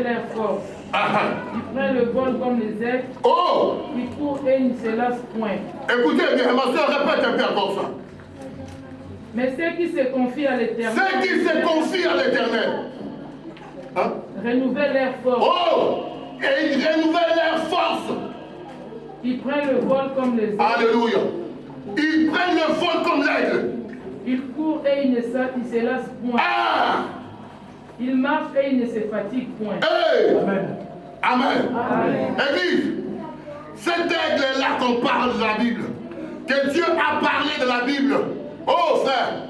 L'air fort. Ah, Il prend le vol comme les aigles. oh! Il court et il ne se lasse point. Écoutez bien, ma soeur, répète un peu encore ça. Mais ceux qui se confient à l'Éternel. Ceux qui se confient à l'Éternel. Hein? Renouvelle l'air fort. Oh! Et il renouvelle leur force. Ils prennent le vol comme les aigles. Alléluia. Ils prennent le vol comme l'aigle. Ils courent et ils ne se lassent point. Ah! Ils marchent et ils ne se fatiguent point. Hey! Amen. Amen. Amen. Église, cet aigle-là qu'on parle de la Bible, que Dieu a parlé de la Bible, oh frère,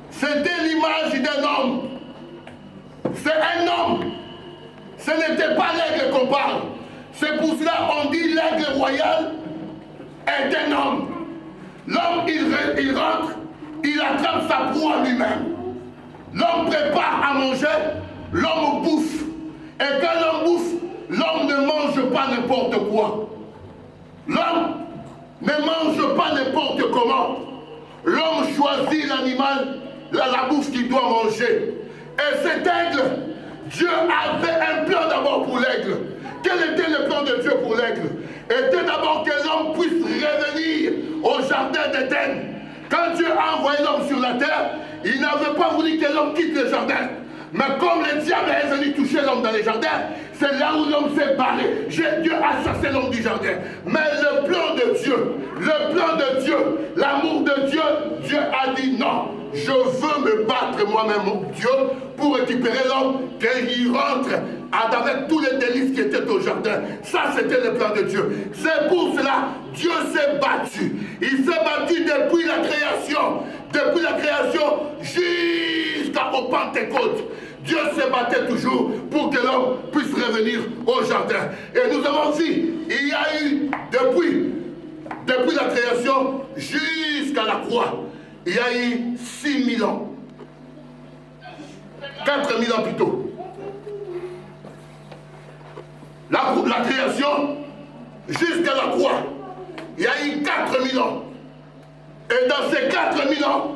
c'était l'image d'un homme. C'est un homme. Ce n'était pas l'aigle qu'on parle. C'est pour cela qu'on dit l'aigle royal est un homme. L'homme, il rentre, il attrape sa proie lui-même. L'homme prépare à manger, l'homme bouffe. Et quand l'homme bouffe, l'homme ne mange pas n'importe quoi. L'homme ne mange pas n'importe comment. L'homme choisit l'animal, la bouffe qu'il doit manger. Et cet aigle, Dieu avait un plan d'abord pour l'aigle. Quel était le plan de Dieu pour l'aigle? Était d'abord que l'homme puisse revenir au jardin d'Éden. Quand Dieu a envoyé l'homme sur la terre, il n'avait pas voulu que l'homme quitte le jardin. Mais comme le diable est venu toucher l'homme dans les jardins, c'est là où l'homme s'est barré. Dieu a chassé l'homme du jardin. Mais le plan de Dieu, l'amour de Dieu, Dieu a dit non. Je veux me battre moi-même, Dieu, pour récupérer l'homme, qu'il rentre avec tous les délices qui étaient au jardin. Ça, c'était le plan de Dieu. C'est pour cela, Dieu s'est battu. Il s'est battu depuis la création. Depuis la création jusqu'au Pentecôte. Dieu se battait toujours pour que l'homme puisse revenir au jardin. Et nous avons vu, il y a eu depuis la création jusqu'à la croix, il y a eu 6000 ans. 4000 ans plutôt. La création jusqu'à la croix, il y a eu 4000 ans. Et dans ces 4000 ans,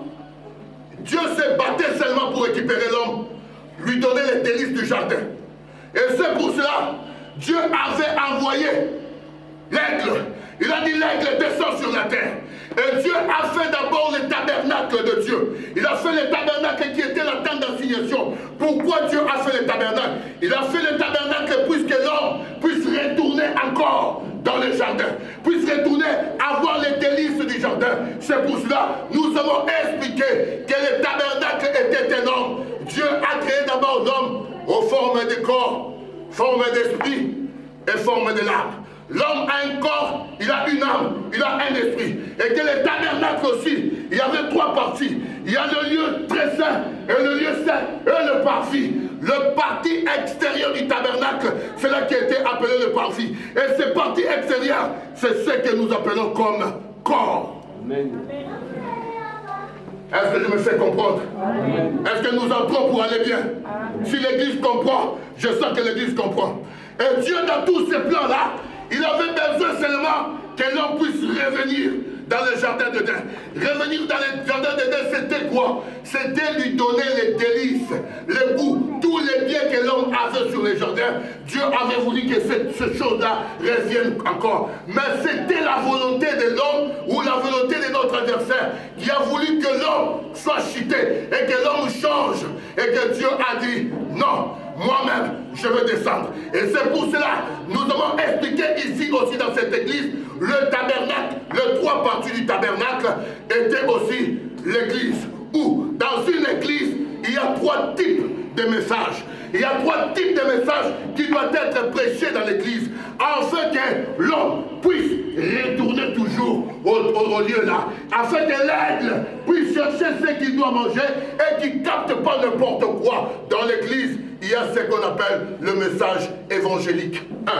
Dieu s'est battu seulement pour récupérer l'homme, lui donner les délices du jardin. Et c'est pour cela, Dieu avait envoyé l'aigle. Il a dit l'aigle descend sur la terre. Et Dieu a fait d'abord le tabernacle de Dieu. Il a fait le tabernacle qui était la tente d'assignation. Pourquoi Dieu a fait le tabernacle? Il a fait le tabernacle puisque l'homme puisse retourner encore dans le jardin, puisse retourner avoir les délices du jardin. C'est pour cela nous avons expliqué que le tabernacle était un homme. Dieu a créé d'abord l'homme aux formes de corps, forme d'esprit et forme de l'âme. L'homme a un corps, il a une âme, il a un esprit. Et que le tabernacle aussi, il y avait 3 parties. Il y a le lieu très saint, et le lieu saint, et le parvis. Le parti extérieur du tabernacle, c'est là qui a été appelé le parvis. Et ce parti extérieur, c'est ce que nous appelons comme corps. Amen. Est-ce que je me fais comprendre? Est-ce que nous entrons pour aller bien? Si l'Église comprend, je sens que l'Église comprend. Et Dieu, dans tous ces plans-là, il avait besoin seulement que l'homme puisse revenir dans le jardin d'Éden. Revenir dans le jardin d'Éden, c'était quoi? C'était lui donner les délices, le goût, tous les biens que l'homme avait sur les jardins. Dieu avait voulu que cette chose-là revienne encore. Mais c'était la volonté de l'homme ou la volonté de notre adversaire qui a voulu que l'homme soit chuté et que l'homme change. Et que Dieu a dit non. Moi-même, je veux descendre. Et c'est pour cela, nous avons expliqué ici aussi dans cette église, le tabernacle, les 3 parties du tabernacle étaient aussi l'église. Où dans une église, il y a 3 types de messages. Il y a 3 types de messages qui doivent être prêchés dans l'église, afin que l'homme puisse retourner toujours au lieu là, afin que l'aigle puisse chercher ce qu'il doit manger et qu'il ne capte pas n'importe quoi. Dans l'église, il y a ce qu'on appelle le message évangélique. 1.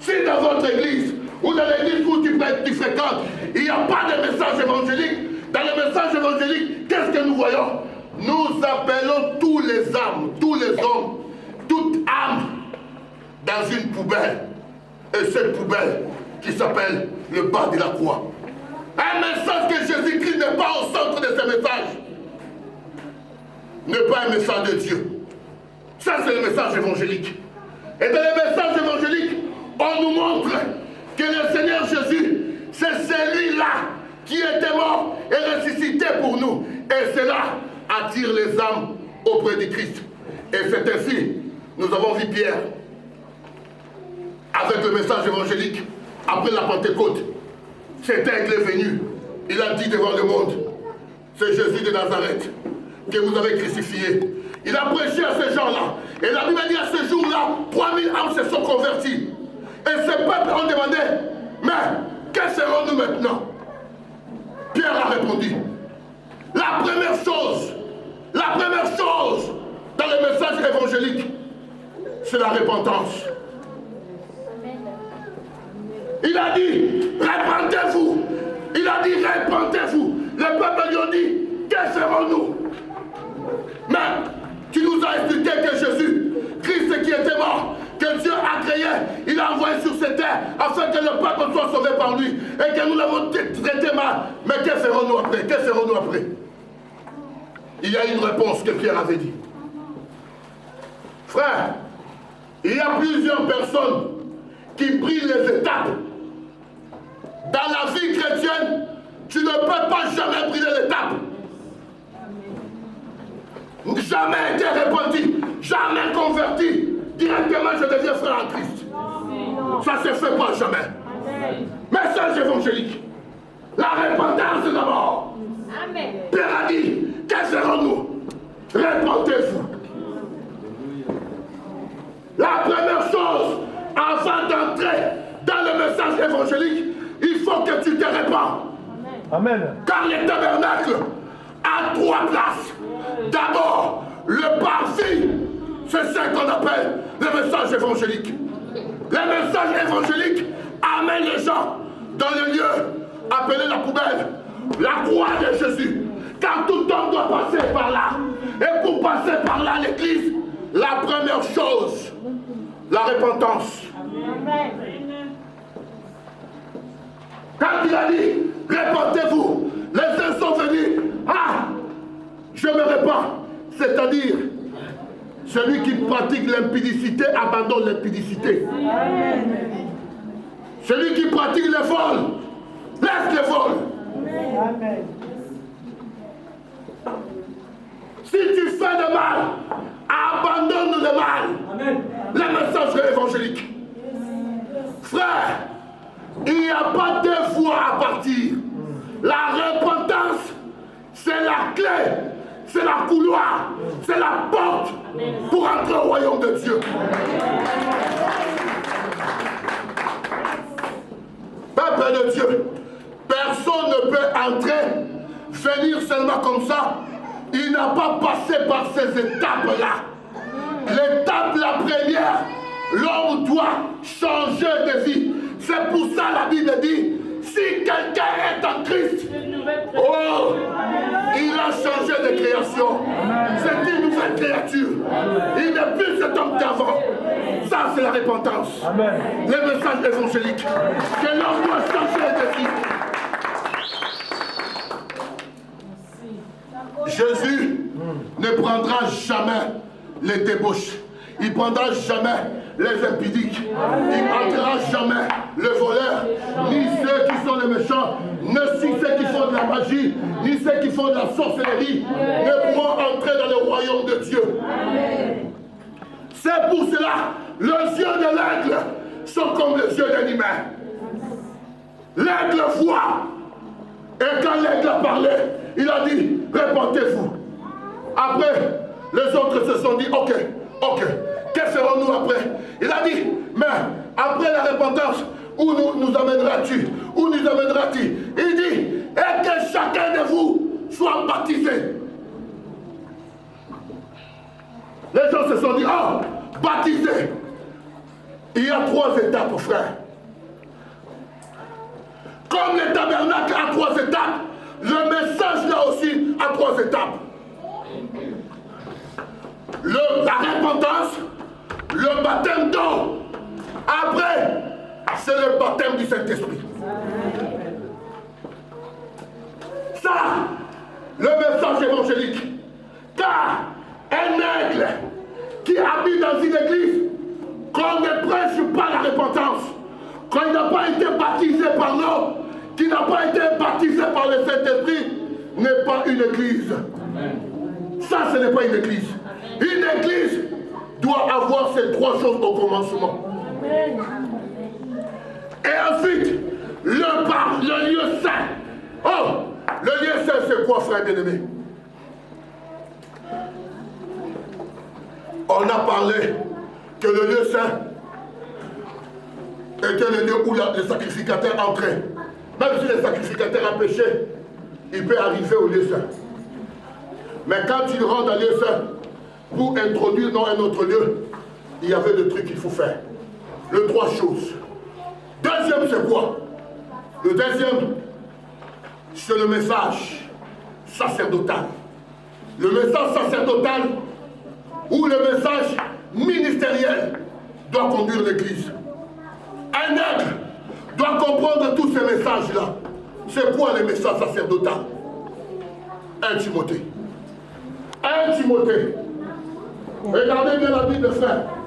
Si dans votre église, ou dans l'église où tu fréquentes, il n'y a pas de message évangélique, dans le message évangélique, qu'est-ce que nous voyons? Nous appelons tous les âmes, tous les hommes, toute âme dans une poubelle. Et cette poubelle qui s'appelle le bas de la croix. Un message que Jésus-Christ n'est pas au centre de ce message. N'est pas un message de Dieu. Ça, c'est le message évangélique. Et dans le message évangélique, on nous montre que le Seigneur Jésus, c'est celui-là qui était mort et ressuscité pour nous. Et cela attire les âmes auprès du Christ. Et c'est ainsi, nous avons vu Pierre, avec le message évangélique, après la Pentecôte. Cet aigle est venu. Il a dit devant le monde, c'est Jésus de Nazareth que vous avez crucifié. Il a prêché à ces gens-là. Et la Bible dit à ce jour-là, 3000 âmes se sont converties. Et ces peuples ont demandé, mais que serons-nous maintenant? Pierre a répondu, la première chose dans le message évangélique, c'est la repentance. Il a dit, répentez-vous. Il a dit, répentez-vous. Les peuples lui ont dit, que ferons-nous? Mais tu nous as expliqué que Jésus, Christ qui était mort, que Dieu a créé, il a envoyé sur cette terre afin que le peuple soit sauvé par lui et que nous l'avons traité mal. Mais que ferons-nous après? Que ferons-nous après? Il y a une réponse que Pierre avait dit. Frère, il y a plusieurs personnes qui brillent les étapes. Dans la vie chrétienne, tu ne peux pas jamais briller l'étape. Jamais été repenti, jamais converti. Directement, je deviens frère en Christ. Ça ne se fait pas jamais. Message évangélique. La repentance d'abord. Pierre a dit, que ferons-nous? Repentez-vous. La première chose, avant d'entrer dans le message évangélique, il faut que tu te répands. Amen. Car le tabernacle a 3 places. D'abord, le parvis, c'est ce qu'on appelle le message évangélique. Le message évangélique amène les gens dans le lieu appelé la poubelle, la croix de Jésus. Car tout homme doit passer par là. Et pour passer par là, l'église, la première chose, la repentance. Amen. Quand il a dit, répentez-vous, les uns sont venus, ah, je me répands. C'est-à-dire, celui qui pratique l'impudicité abandonne l'impudicité. Celui qui pratique le vol, laisse le vol. Amen. Si tu fais le mal, abandonne le mal. Amen. Le message évangélique. Frère, il n'y a pas 2 fois à partir. La repentance, c'est la clé, c'est la couloir, c'est la porte pour entrer au royaume de Dieu. Peuple de Dieu, personne ne peut entrer, venir seulement comme ça. Il n'a pas passé par ces étapes-là. L'étape la première, l'homme doit changer de vie. C'est pour ça la Bible dit, si quelqu'un est en Christ, oh, il a changé de création. C'est une nouvelle créature. Il n'est plus cet homme d'avant. Ça, c'est la repentance. Amen. Le message évangélique. Que l'homme doit changer de vie. Jésus ne prendra jamais les débauches. Il ne prendra jamais les impudiques. Il ne prendra jamais le voleur, ni ceux qui sont les méchants, ni ceux qui font de la magie, ni ceux qui font de la sorcellerie, ne pourront entrer dans le royaume de Dieu. C'est pour cela, les yeux de l'aigle sont comme les yeux d'un humain. L'aigle voit. Et quand l'aigle a parlé, il a dit, répentez-vous. Après, les autres se sont dit, ok, que ferons-nous après? Il a dit, mais après la repentance, où nous amèneras-tu? Où nous amèneras-tu? Il dit, et que chacun de vous soit baptisé. Les gens se sont dit, oh, baptisé. Il y a 3 étapes, frère. Comme le tabernacle a 3 étapes, le message là aussi a 3 étapes. La repentance, le baptême d'eau. Après, c'est le baptême du Saint-Esprit. Ça, le message évangélique. Car un aigle qui a établi dans une église, qu'on ne prêche pas la repentance, qu'on n'a pas été baptisé par l'eau, qui n'a pas été baptisé par le Saint-Esprit, n'est pas une église. Ça, ce n'est pas une église. Une église doit avoir ces trois choses au commencement. Et ensuite, le lieu saint. Oh, le lieu saint, c'est quoi, frère bien-aimé? On a parlé que le lieu saint était le lieu où le sacrificateur entrait. Même si le sacrificateur a péché, il peut arriver au lieu saint. Mais quand il rentre dans le lieu saint, pour introduire dans un autre lieu, il y avait des trucs qu'il faut faire. Les trois choses. Deuxième, c'est quoi? Le deuxième, c'est le message sacerdotal. Le message sacerdotal ou le message ministériel doit conduire l'Église. Un aigle doit comprendre tous ces messages-là. C'est quoi les messages sacerdotaux? 1 Timothée. 1 Timothée. Regardez bien la Bible, frère.